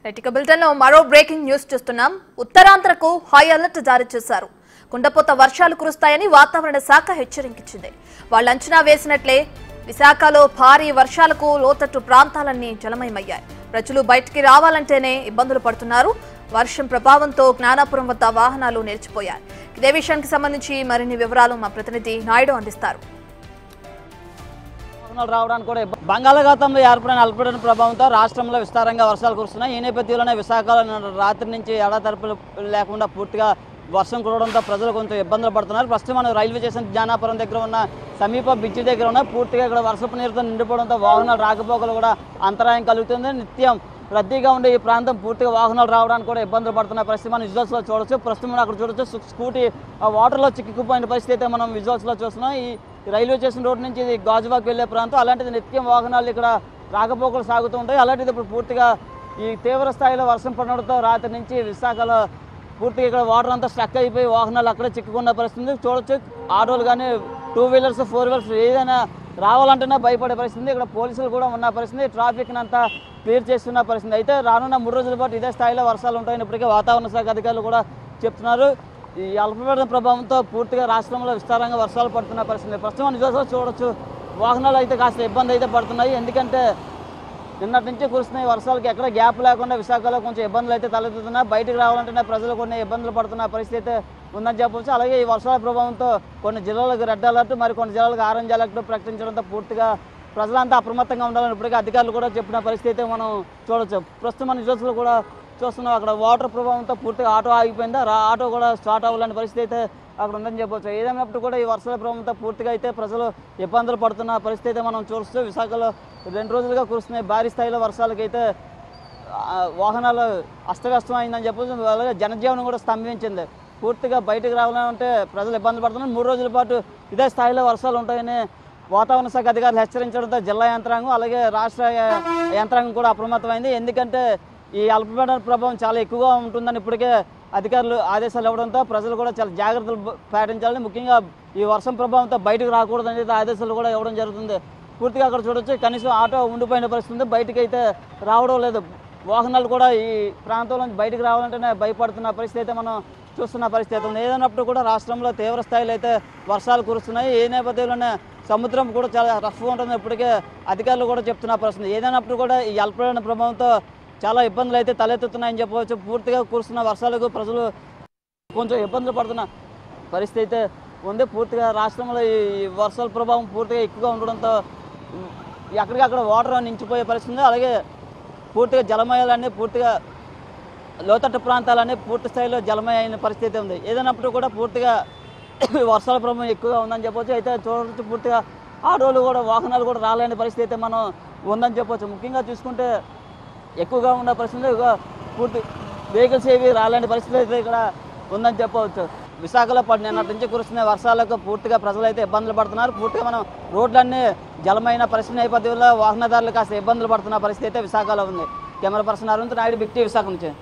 Right బులెటిన్లో మరో breaking news చూస్తున్నాం. ఉత్తరాంధ్రకు హై అలర్ట్ జారీ చేశారు. కుండపోత వర్షాలు కురుస్తాయని వాతావరణ శాఖ హెచ్చరించింది. వాళ్ళు అంచనా వేసినట్లే విశాఖలో భారీ వర్షాలకు లోతట్టు ప్రాంతాలన్నీ జలమయమయ్యాయి. ప్రజలు బయటికి రావాలంటేనే ఇబ్బందులు పడుతున్నారు. వర్షం ప్రభావంతో జ్ఞానాపురం వద్ద వాహనాలు నిలిచిపోయాయి. ఇదే విషయానికి సంబంధించి మరిన్ని వివరాలు మా ప్రతినిధి నాయుడు అందిస్తారు. రావడానికి కూడా బంగాళాఖాతంలో ఏర్పడిన అల్పపీడన ప్రభావంతో రాష్ట్రంలో విస్తారంగా వర్షాలు కురుస్తున్నాయి. ఈ నేపథ్యంలోనే విశాఖలో రాత్రి నుంచి ఎడతెరపులు లేకుండా పూర్తిగా వర్షం కురవడంతో ప్రజలు కొంచెం ఇబ్బందులు పడుతున్నారు. ప్రస్తుతం మనం రైల్వే స్టేషన్ జ్ఞానాపురం దగ్గర ఉన్న సమీప బ్రిడ్జి దగ్గర ఉన్న పూర్తిగా ఇక్కడ వర్షపు నీరుతో నిండిపోవడంతో వాహనాలు రాకపోకలు కూడా అంతరాయం కలుగుతుంది. నిత్యం రద్దీగా ఉండే ఈ ప్రాంతం పూర్తిగా వాహనాలు రావడానికి కూడా ఇబ్బందులు పడుతున్న పరిస్థితి మనం విజువల్స్లో చూడొచ్చు. ప్రస్తుతం మనం అక్కడ చూడొచ్చు స్కూటీ వాటర్లో చిక్కుకుపోయిన పరిస్థితి అయితే మనం విజువల్స్లో చూస్తున్నాం. ఈ రైల్వే స్టేషన్ రోడ్ నుంచి ఇది గాజువాక్ వెళ్ళే ప్రాంతం. అలాంటిది నిత్యం వాహనాలు ఇక్కడ రాకపోకలు సాగుతూ ఉంటాయి. అలాంటిది ఇప్పుడు పూర్తిగా ఈ తీవ్ర స్థాయిలో వర్షం పడడంతో రాత్రి నుంచి విశాఖలో పూర్తిగా ఇక్కడ వాటర్ అంతా స్ట్రక్ అయిపోయి వాహనాలు అక్కడే చిక్కుకున్న పరిస్థితి చూడొచ్చు. ఆటోలు కానీ 2 వీలర్స్ 4 వీలర్స్ ఏదైనా రావాలంటేనే భయపడే పరిస్థితి. ఇక్కడ పోలీసులు కూడా ఉన్న పరిస్థితి, ట్రాఫిక్ని అంతా క్లియర్ చేస్తున్న పరిస్థితి. అయితే రానున్న 3 రోజుల పాటు ఇదే స్థాయిలో వర్షాలు ఉంటాయని ఇప్పటికే వాతావరణ శాఖ అధికారులు కూడా చెప్తున్నారు. ఈ అల్పపీడన ప్రభావంతో పూర్తిగా రాష్ట్రంలో విస్తారంగా వర్షాలు పడుతున్న పరిస్థితి. ప్రస్తుతం నిజాలు చూడొచ్చు. వాహనాలు అయితే కాస్త ఇబ్బంది అయితే పడుతున్నాయి. ఎందుకంటే నిన్నటి నుంచి కురుస్తున్నాయి వర్షాలకి ఎక్కడ గ్యాప్ లేకుండా విశాఖలో కొంచెం ఇబ్బందులు అయితే తలెత్తుతున్నాయి. బయటకు రావాలంటేనే ప్రజలు కొన్ని ఇబ్బందులు పడుతున్న పరిస్థితి అయితే ఉందని చెప్పవచ్చు. అలాగే ఈ వర్షాల ప్రభావంతో కొన్ని జిల్లాలకు రెడ్ అలర్ట్, మరి కొన్ని జిల్లాలకు ఆరెంజ్ అలర్ట్ ప్రకటించడంతో పూర్తిగా ప్రజలంతా అప్రమత్తంగా ఉండాలని ఇప్పటికే అధికారులు కూడా చెప్పిన పరిస్థితి అయితే మనం చూడొచ్చు. ప్రస్తుతం మన న్యూస్లో కూడా చూస్తున్నాం. అక్కడ వాటర్ ప్రభావంతో పూర్తిగా ఆటో ఆగిపోయింది. ఆటో కూడా స్టార్ట్ అవ్వాలని పరిస్థితి అయితే అక్కడ ఉందని చెప్పవచ్చు. ఏదైనప్పుడు కూడా ఈ వర్షాల ప్రభావంతో పూర్తిగా అయితే ప్రజలు ఇబ్బందులు పడుతున్న పరిస్థితి అయితే మనం చూస్తూ విశాఖలో 2 రోజులుగా కురుస్తున్నాయి భారీ స్థాయిలో వర్షాలకైతే వాహనాలు అస్తవ్యస్తం అయిందని చెప్పవచ్చు. అలాగే జనజీవనం కూడా స్తంభించింది. పూర్తిగా బయటకు రావాలంటే ప్రజలు ఇబ్బందులు పడుతున్నారు. 3 రోజుల పాటు ఇదే స్థాయిలో వర్షాలు ఉంటాయని వాతావరణ శాఖ అధికారులు హెచ్చరించడంతో జిల్లా యంత్రాంగం అలాగే రాష్ట్ర యంత్రాంగం కూడా అప్రమత్తమైంది. ఎందుకంటే ఈ అల్పపీడన ప్రభావం చాలా ఎక్కువగా ఉంటుందని ఇప్పటికే అధికారులు ఆదేశాలు ఇవ్వడంతో ప్రజలు కూడా చాలా జాగ్రత్తలు పాటించాలని, ముఖ్యంగా ఈ వర్షం ప్రభావంతో బయటకు రాకూడదని ఆదేశాలు కూడా ఇవ్వడం జరుగుతుంది. పూర్తిగా అక్కడ చూడొచ్చు. కనీసం ఆటో ఉండిపోయిన పరిస్థితి, బయటకు అయితే రావడం లేదు. వాహనాలు కూడా ఈ ప్రాంతంలో నుంచి బయటకు రావాలంటేనే భయపడుతున్న పరిస్థితి అయితే మనం చూస్తున్న పరిస్థితి ఉంది. ఏదైనప్పుడు కూడా రాష్ట్రంలో తీవ్ర స్థాయిలో అయితే వర్షాలు కురుస్తున్నాయి. ఈ నేపథ్యంలోనే సముద్రం కూడా చాలా రఫ్గా ఉంటుంది ఇప్పటికే అధికారులు కూడా చెప్తున్న పరిస్థితి. ఏదైనప్పుడు కూడా ఈ అల్పపీడన ప్రభావంతో చాలా ఇబ్బందులు అయితే తలెత్తుతున్నాయని చెప్పవచ్చు. పూర్తిగా కురుస్తున్న వర్షాలకు ప్రజలు కొంచెం ఇబ్బందులు పడుతున్న పరిస్థితి అయితే ఉంది. పూర్తిగా రాష్ట్రంలో ఈ వర్షాల ప్రభావం పూర్తిగా ఎక్కువగా ఉండడంతో ఎక్కడికక్కడ వాటర్ నించిపోయే పరిస్థితి. అలాగే పూర్తిగా జలమయాలన్నీ పూర్తిగా లోతట్టు ప్రాంతాలన్నీ పూర్తి స్థాయిలో జలమయ అయిన పరిస్థితి ఉంది. ఏదైనప్పుడు కూడా పూర్తిగా వర్షాల ప్రభావం ఎక్కువగా ఉందని చెప్పవచ్చు. అయితే చూడవచ్చు పూర్తిగా ఆటోలు కూడా వాహనాలు కూడా రాలేని పరిస్థితి అయితే మనం ఉందని చెప్పవచ్చు. ముఖ్యంగా చూసుకుంటే ఎక్కువగా ఉన్న పరిస్థితి పూర్తి వెహికల్స్ ఏవి రాలేని పరిస్థితి అయితే ఇక్కడ ఉందని చెప్పవచ్చు. విశాఖలో నిన్నటి నుంచి కురుస్తున్న వర్షాలకు పూర్తిగా ప్రజలు అయితే ఇబ్బందులు పడుతున్నారు. పూర్తిగా మనం రోడ్లన్నీ జలమైన పరిస్థితి నేపథ్యంలో వాహనదారులు కాస్త ఇబ్బందులు పడుతున్న పరిస్థితి అయితే విశాఖలో ఉంది. Camera person Arun Naidu, big TV Visakha నుంచి.